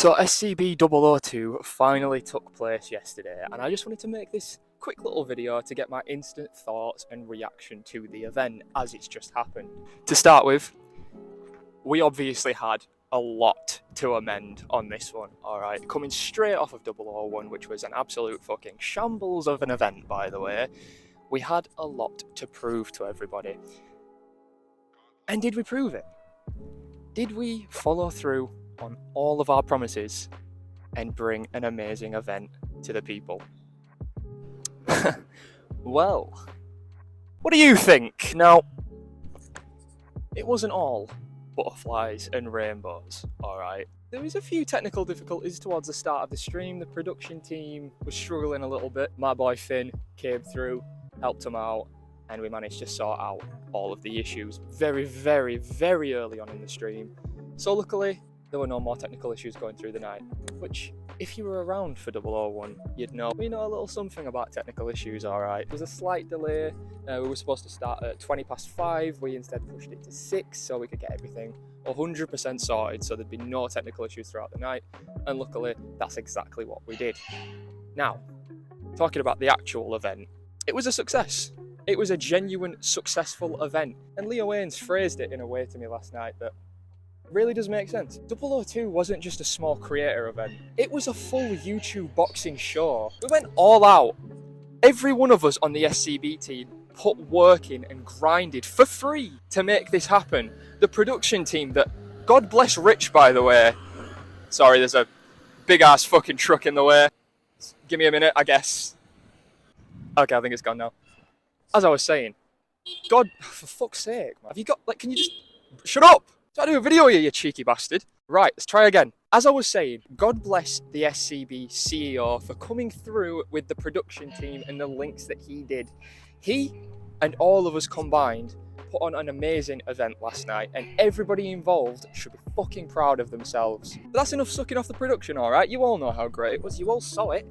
So SCB 002 finally took place yesterday, and I just wanted to make this quick little video to get my instant thoughts and reaction to the event as it's just happened. To start with, we obviously had a lot to amend on this one, alright? Coming straight off of 001, which was an absolute fucking shambles of an event, by the way, we had a lot to prove to everybody. And did we prove it? Did we follow through on all of our promises and bring an amazing event to the people? Well, what do you think? Now, it wasn't all butterflies and rainbows, alright? There was a few technical difficulties towards the start of the stream. The production team was struggling a little bit. My boy Finn came through, helped him out, and we managed to sort out all of the issues very, very, very early on in the stream. So luckily, there were no more technical issues going through the night, which, if you were around for 001, you'd know. We know a little something about technical issues, alright. There was a slight delay. We were supposed to start at 5:20. We instead pushed it to 6 so we could get everything 100% sorted, so there'd be no technical issues throughout the night. And luckily, that's exactly what we did. Now, talking about the actual event, it was a success. It was a genuine, successful event. And Leo Waynes phrased it in a way to me last night that really does make sense. 002 wasn't just a small creator event. It was a full YouTube boxing show. We went all out. Every one of us on the SCB team put work in and grinded for free to make this happen. The production team that, God bless Rich, by the way. Sorry, there's a big ass fucking truck in the way. Give me a minute, I guess. Okay, I think it's gone now. As I was saying, God, for fuck's sake, man. Have you got, can you just shut up? So I do a video here, you cheeky bastard. Right, let's try again. As I was saying, God bless the SCB CEO for coming through with the production team and the links that he did. He and all of us combined put on an amazing event last night, and everybody involved should be fucking proud of themselves. But that's enough sucking off the production, alright? You all know how great it was, you all saw it.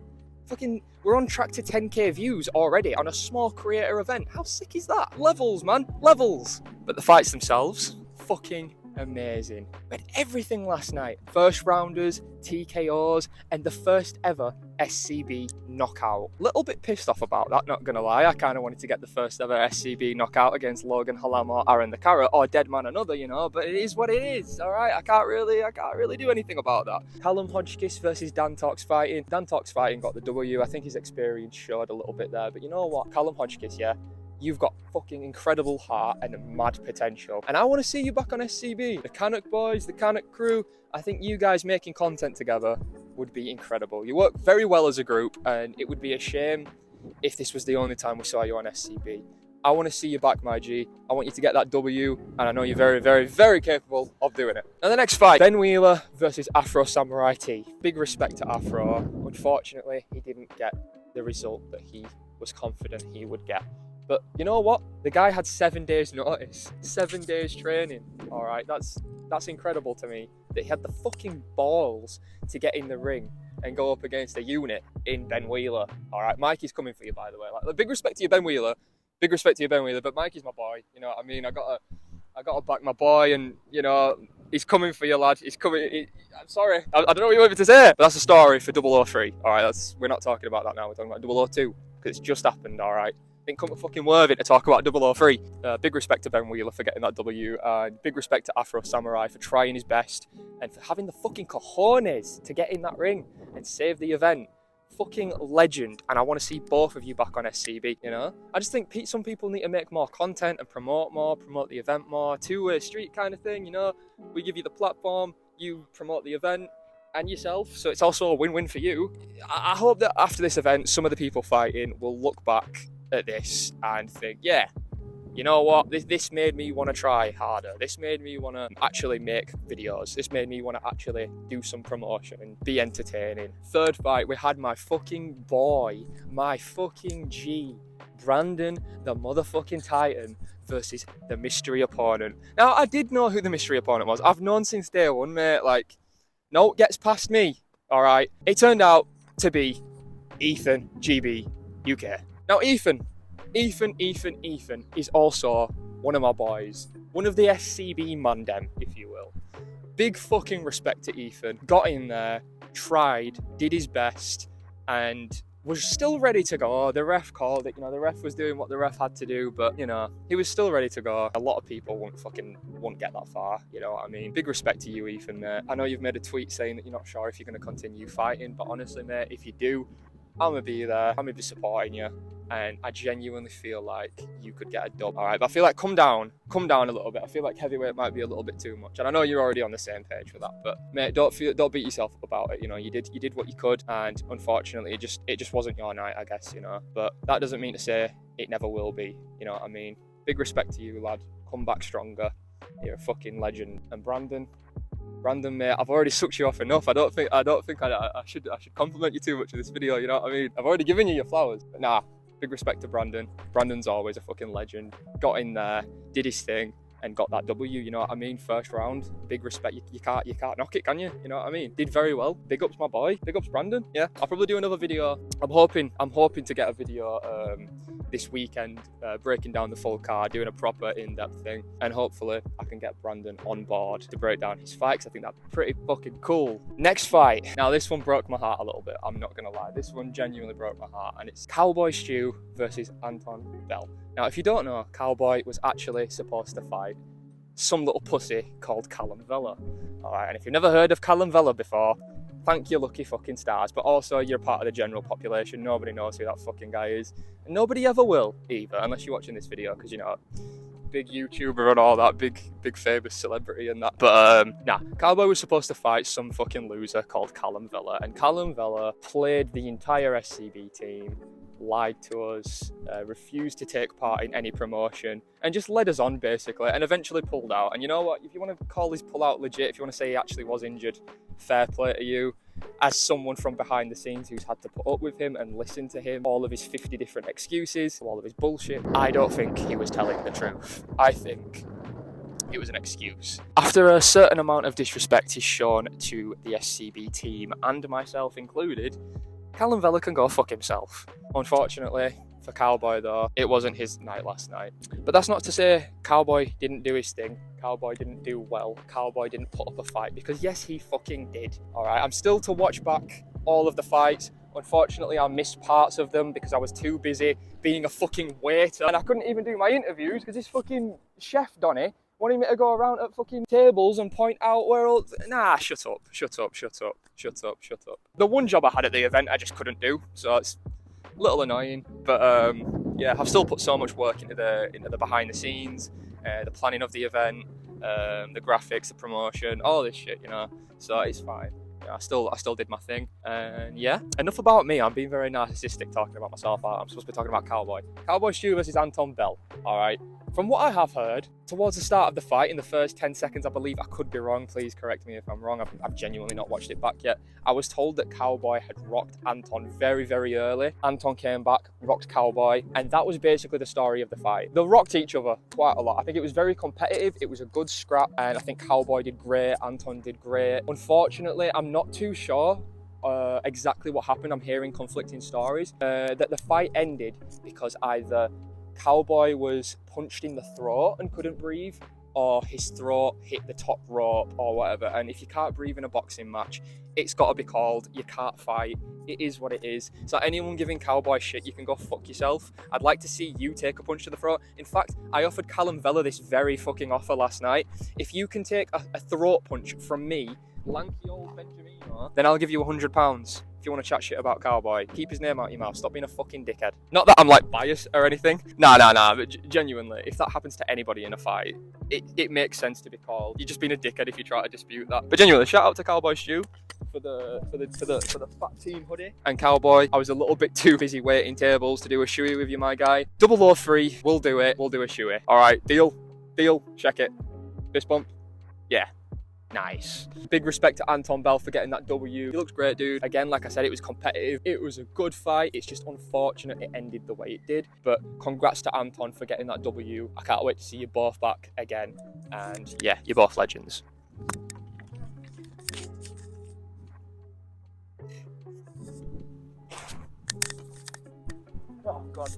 Fucking, we're on track to 10k views already on a small creator event. How sick is that? Levels, man, levels. But the fights themselves, fucking amazing. We had everything last night. First rounders, TKOs, and the first ever SCB knockout. Little bit pissed off about that, not gonna lie. I kind of wanted to get the first ever SCB knockout against Logan Hallam or Aaron the Carrot or Dead Man Another, you know, but it is what it is, alright? I can't really do anything about that. Callum Hodgkiss versus DanTalksFighting. DanTalksFighting got the W. I think his experience showed a little bit there, but you know what? Callum Hodgkiss, yeah? You've got fucking incredible heart and mad potential. And I want to see you back on SCB. The Canuck boys, the Canuck crew, I think you guys making content together would be incredible. You work very well as a group, and it would be a shame if this was the only time we saw you on SCB. I want to see you back, my G. I want you to get that W, and I know you're very, very, very capable of doing it. And the next fight, Ben Wheeler versus AfroSaumuraiT. Big respect to Afro. Unfortunately, he didn't get the result that he was confident he would get. But you know what? The guy had 7 days notice, 7 days training. All right, that's incredible to me that he had the fucking balls to get in the ring and go up against a unit in Ben Wheeler. All right, Mikey's coming for you, by the way. Like, big respect to you, Ben Wheeler. Big respect to you, Ben Wheeler. But Mikey's my boy. You know what I mean? I gotta back my boy, and you know he's coming for you, lad. He's coming. I'm sorry, I don't know what you want me to say. But that's a story for 003. All right, we're not talking about that now. We're talking about 002 because it's just happened. All right. Didn't come fucking worthy to talk about 003. Big respect to Ben Wheeler for getting that W, and big respect to AfroSaumuraiT for trying his best and for having the fucking cojones to get in that ring and save the event. Fucking legend, and I want to see both of you back on SCB, you know? I just think some people need to make more content and promote the event more, two-way street kind of thing, you know? We give you the platform, you promote the event and yourself, so it's also a win-win for you. I hope that after this event, some of the people fighting will look back at this and think, yeah, you know what, this made me want to try harder. This made me want to actually make videos. This made me want to actually do some promotion and be entertaining. Third fight, we had my fucking boy, my fucking G, Brandon the motherfucking Titan versus the mystery opponent. Now, I did know who the mystery opponent was. I've known since day one, mate. Like, no, it gets past me, all right? It turned out to be EthanGBUK. Now, Ethan is also one of my boys, one of the SCB mandem, if you will. big fucking respect to Ethan. Got in there, tried, did his best, and was still ready to go. The ref called it, the ref was doing what the ref had to do, but, he was still ready to go. A lot of people won't get that far, you know what I mean? Big respect to you, Ethan, mate. I know you've made a tweet saying that you're not sure if you're going to continue fighting, but honestly, mate, if you do, I'm going to be there. I'm going to be supporting you. And I genuinely feel like you could get a dub. All right, but I feel like come down a little bit. I feel like heavyweight might be a little bit too much, and I know you're already on the same page for that. But mate, don't beat yourself up about it. You did what you could, and unfortunately, it just wasn't your night, I guess. But that doesn't mean to say it never will be. You know what I mean? Big respect to you, lad. Come back stronger. You're a fucking legend. And Brandon, mate, I've already sucked you off enough. I don't think I should compliment you too much in this video. You know what I mean? I've already given you your flowers. But nah. Big respect to Brandon. Brandon's always a fucking legend. Got in there, did his thing, and got that W, you know what I mean? First round. Big respect. You can't knock it, can you? You know what I mean? Did very well. Big ups my boy. Big ups Brandon. Yeah, I'll probably do another video. I'm hoping to get a video this weekend, breaking down the full card, doing a proper in-depth thing, and hopefully I can get Brandon on board to break down his fight, because I think that's pretty fucking cool. Next fight. Now this one broke my heart a little bit, I'm not gonna lie. This one genuinely broke my heart, and it's Cowboystew versus Anton Bell. Now if you don't know, Cowboy was actually supposed to fight some little pussy called Callum. Alright, and if you've never heard of Callum before, thank your lucky fucking stars, but also you're part of the general population. Nobody knows who that fucking guy is, and nobody ever will either, unless you're watching this video, because big YouTuber and all that, big famous celebrity and that. But nah, Cowboy was supposed to fight some fucking loser called Callum, and Callum played the entire SCB team, lied to us, refused to take part in any promotion, and just led us on basically, and eventually pulled out. And you know what, if you want to call his pullout legit, if you want to say he actually was injured, fair play to you. As someone from behind the scenes who's had to put up with him and listen to him, all of his 50 different excuses, all of his bullshit, I don't think he was telling the truth. I think it was an excuse. After a certain amount of disrespect is shown to the SCB team, and myself included, Callum can go fuck himself. Unfortunately for Cowboy though, it wasn't his night last night. But that's not to say Cowboy didn't do his thing. Cowboy didn't do well. Cowboy didn't put up a fight, because yes, he fucking did. Alright, I'm still to watch back all of the fights. Unfortunately, I missed parts of them because I was too busy being a fucking waiter, and I couldn't even do my interviews because this fucking chef Donny wanted me to go around at fucking tables and point out where all... Nah, shut up. The one job I had at the event I just couldn't do, so it's a little annoying. But yeah, I've still put so much work into the behind the scenes, the planning of the event, the graphics, the promotion, all this shit, so it's fine. I still did my thing. And yeah, enough about me. I'm being very narcissistic talking about myself. I'm supposed to be talking about Cowboy. Cowboystew versus Anton Bell. Alright. From what I have heard, towards the start of the fight, in the first 10 seconds, I believe, I could be wrong, please correct me if I'm wrong, I've genuinely not watched it back yet. I was told that Cowboy had rocked Anton very, very early. Anton came back, rocked Cowboy, and that was basically the story of the fight. They rocked each other quite a lot. I think it was very competitive, it was a good scrap, and I think Cowboy did great, Anton did great. Unfortunately, I'm not too sure exactly what happened. I'm hearing conflicting stories. That the fight ended because either Cowboy was punched in the throat and couldn't breathe, or his throat hit the top rope or whatever. And if you can't breathe in a boxing match, it's got to be called. You can't fight. It is what it is. So anyone giving Cowboy shit, you can go fuck yourself. I'd like to see you take a punch to the throat. In fact, I offered Callum this very fucking offer last night. If you can take a throat punch from me, lanky old Benjamino, then I'll give you £100. If you want to chat shit about Cowboy, keep his name out your mouth. Stop being a fucking dickhead. Not that I'm like biased or anything. Nah. But genuinely, if that happens to anybody in a fight, it makes sense to be called. You're just being a dickhead if you try to dispute that. But genuinely, shout out to Cowboystew for the fat team hoodie. And Cowboy, I was a little bit too busy waiting tables to do a shoey with you, my guy. 003, we'll do it. We'll do a shoey. All right, deal. Check it. Fist bump. Yeah. Nice. Big respect to Anton Bell for getting that W. He looks great, dude. Again, like I said, it was competitive. It was a good fight. It's just unfortunate it ended the way it did. But congrats to Anton for getting that W. I can't wait to see you both back again. And yeah, you're both legends. Oh, God.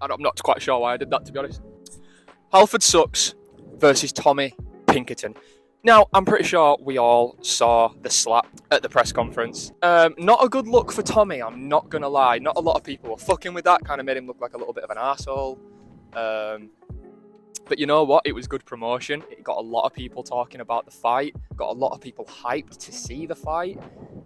I'm not quite sure why I did that, to be honest. Halfordsucks versus Tommy Pinkerton. Now, I'm pretty sure we all saw the slap at the press conference. Not a good look for Tommy, I'm not going to lie. Not a lot of people were fucking with that, kind of made him look like a little bit of an arsehole. But you know what? It was good promotion. It got a lot of people talking about the fight, got a lot of people hyped to see the fight.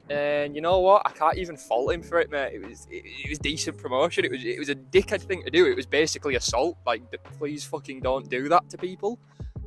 And you know what? I can't even fault him for it, mate. It was decent promotion. It was a dickhead thing to do. It was basically assault. Like, please fucking don't do that to people,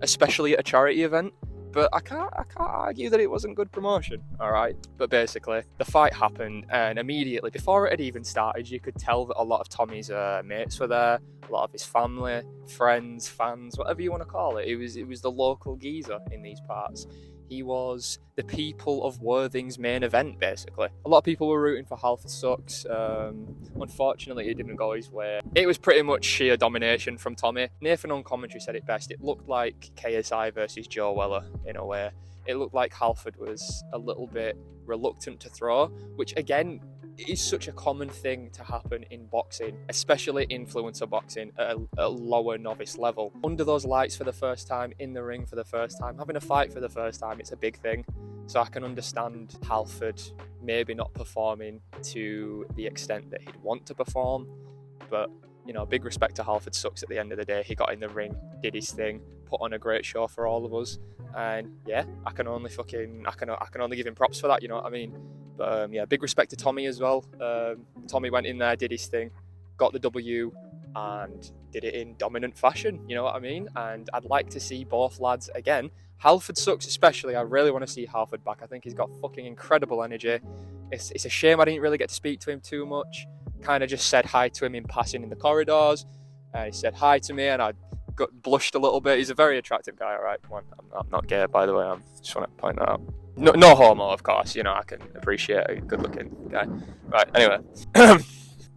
especially at a charity event. But I can't argue that it wasn't good promotion, all right? But basically, the fight happened, and immediately, before it had even started, you could tell that a lot of Tommy's mates were there, a lot of his family, friends, fans, whatever you want to call it. It was the local geezer in these parts. He was the people of Worthing's main event, basically. A lot of people were rooting for Halfordsucks. Unfortunately, it didn't go his way. It was pretty much sheer domination from Tommy. Nathan on commentary said it best. It looked like KSI versus Joe Weller, in a way. It looked like Halford was a little bit reluctant to throw, which, again, is such a common thing to happen in boxing, especially influencer boxing at a lower novice level. Under those lights for the first time, in the ring for the first time, having a fight for the first time, it's a big thing. So I can understand Halford maybe not performing to the extent that he'd want to perform, but you know, big respect to Halfordsucks at the end of the day. He got in the ring, did his thing, put on a great show for all of us, and yeah, I can only give him props for that, you know what I mean? But yeah, big respect to Tommy as well. Tommy went in there, did his thing, got the W, and did it in dominant fashion, you know what I mean? And I'd like to see both lads again. Halfordsucks especially, I really want to see Halford back. I think he's got fucking incredible energy. It's a shame I didn't really get to speak to him too much. Kind of just said hi to him in passing in the corridors. He said hi to me, and I blushed a little bit. He's a very attractive guy, all right? Come on, I'm not gay, by the way. I'm just want to point that out. No homo, of course. You know, I can appreciate a good-looking guy. Right, anyway.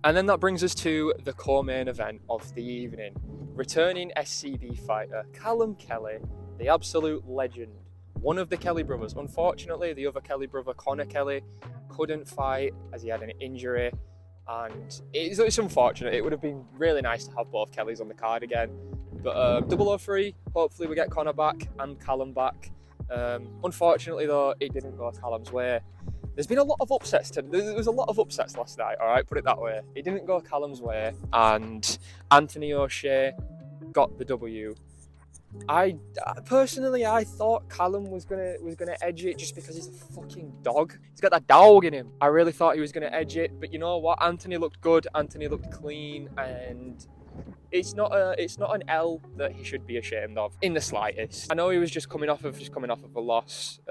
And then that brings us to the co-main event of the evening. Returning SCB fighter Callum Kelly, the absolute legend. One of the Kelly brothers. Unfortunately, the other Kelly brother, Connor Kelly, couldn't fight as he had an injury. And it's unfortunate. It would have been really nice to have both Kellys on the card again. But 003, hopefully we get Connor back and Callum back. Unfortunately, though, it didn't go Callum's way. There's been a lot of upsets. There was a lot of upsets last night, all right? Put it that way. It didn't go Callum's way, and Antoni O'Shea got the W. I personally thought Callum was gonna edge it just because he's a fucking dog. He's got that dog in him. I really thought he was gonna edge it, but you know what? Antoni looked good. Antoni looked clean, and it's not an L that he should be ashamed of in the slightest. I know he was just coming off of a loss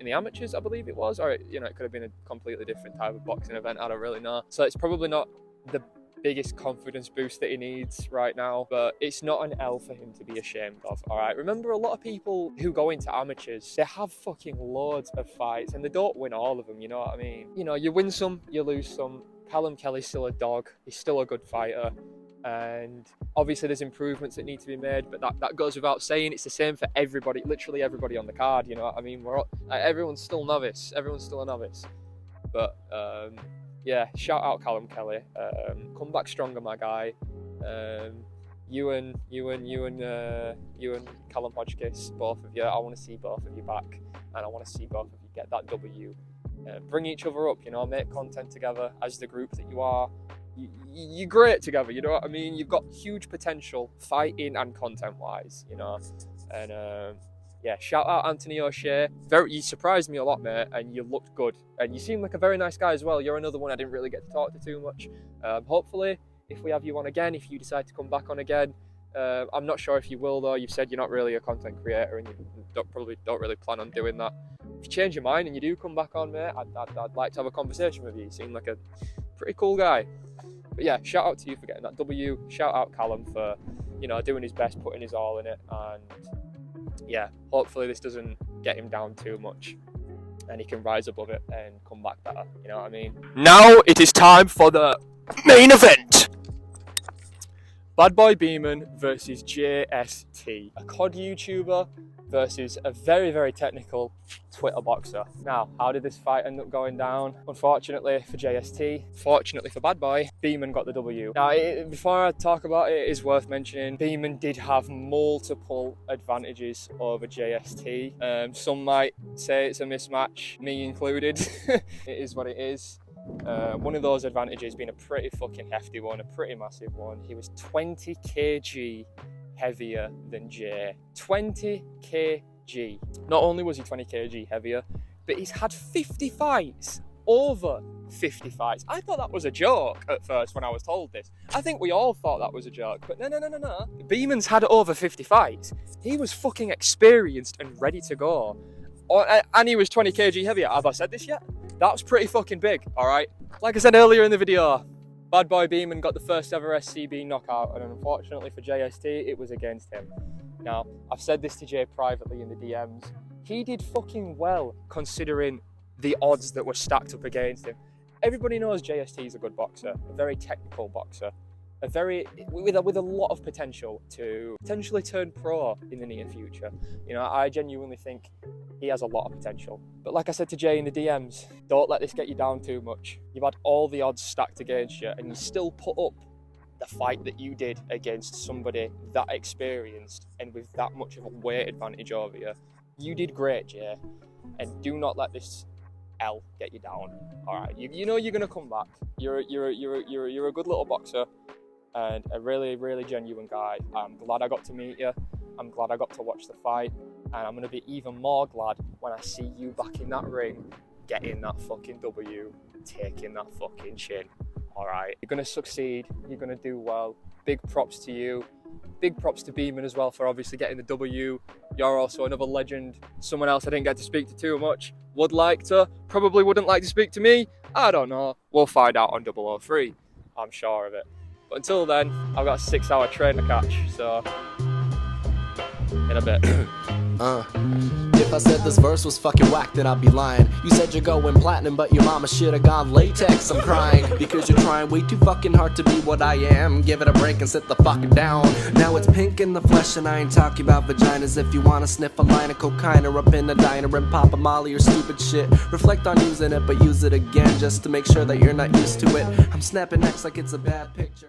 in the amateurs, I believe it was, or you know, it could have been a completely different type of boxing event. I don't really know. So it's probably not the biggest confidence boost that he needs right now, but it's not an L for him to be ashamed of, all right? Remember, a lot of people who go into amateurs, they have fucking loads of fights and they don't win all of them, you know what I mean? You know, you win some, you lose some. Callum Kelly's still a dog, he's still a good fighter, and obviously there's improvements that need to be made, but that goes without saying. It's the same for everybody, literally everybody on the card, you know what I mean? Everyone's still a novice, but yeah, shout out Callum Kelly. Come back stronger, my guy. You and Callum Hodgkiss, both of you. I want to see both of you back, and I want to see both of you get that W. Bring each other up, you know, make content together as the group that you are. You're great together, you know what I mean? You've got huge potential, fighting and content-wise, you know. And yeah, shout out Antoni O'Shea. You surprised me a lot, mate, and you looked good. And you seem like a very nice guy as well. You're another one I didn't really get to talk to too much. Hopefully, if we have you on again, if you decide to come back on again, I'm not sure if you will, though. You've said you're not really a content creator and you probably don't really plan on doing that. If you change your mind and you do come back on, mate, I'd like to have a conversation with you. You seem like a pretty cool guy. But yeah, shout out to you for getting that W. Shout out Callum for, you know, doing his best, putting his all in it, and yeah, hopefully this doesn't get him down too much and he can rise above it and come back better, you know what I mean? Now it is time for the main event. Badboy Beaman versus JayST, a COD YouTuber versus a very, very technical Twitter boxer. Now, how did this fight end up going down? Unfortunately for JayST, fortunately for Badboy, Beaman got the W. Now, before I talk about it, it is worth mentioning Beaman did have multiple advantages over JayST. Some might say it's a mismatch, me included. It is what it is. One of those advantages being a pretty fucking hefty one, a pretty massive one. He was 20 kg heavier than Jay. 20 kg. Not only was he 20 kg heavier, but he's had 50 fights. Over 50 fights. I thought that was a joke at first when I was told this. I think we all thought that was a joke, but no. Beaman's had over 50 fights. He was fucking experienced and ready to go. And he was 20 kg heavier. Have I said this yet? That's pretty fucking big, alright? Like I said earlier in the video, Badboy Beaman got the first ever SCB knockout, and unfortunately for JayST, it was against him. Now, I've said this to Jay privately in the DMs. He did fucking well considering the odds that were stacked up against him. Everybody knows JayST is a good boxer, a very technical boxer, with a lot of potential to potentially turn pro in the near future. You know, I genuinely think he has a lot of potential. But like I said to Jay in the DMs, don't let this get you down too much. You've had all the odds stacked against you, and you still put up the fight that you did against somebody that experienced and with that much of a weight advantage over you. You did great, Jay, and do not let this L get you down. All right, you know you're gonna come back. You're a good little boxer and a really, really genuine guy. I'm glad I got to meet you. I'm glad I got to watch the fight, and I'm gonna be even more glad when I see you back in that ring, getting that fucking W, taking that fucking chin. All right, you're gonna succeed. You're gonna do well. Big props to you. Big props to Beaman as well for obviously getting the W. You're also another legend. Someone else I didn't get to speak to too much. Would like to, probably wouldn't like to speak to me. I don't know. We'll find out on 003. I'm sure of it. But until then, I've got a 6-hour train to catch, so in a bit. If I said this verse was fucking whack, then I'd be lying. You said you're going platinum, but your mama should've gone latex. I'm crying because you're trying way too fucking hard to be what I am. Give it a break and sit the fuck down. Now it's pink in the flesh, and I ain't talking about vaginas. If you wanna sniff a line of cocaine or up in a diner and pop a molly or stupid shit, reflect on using it, but use it again just to make sure that you're not used to it. I'm snapping necks like it's a bad picture.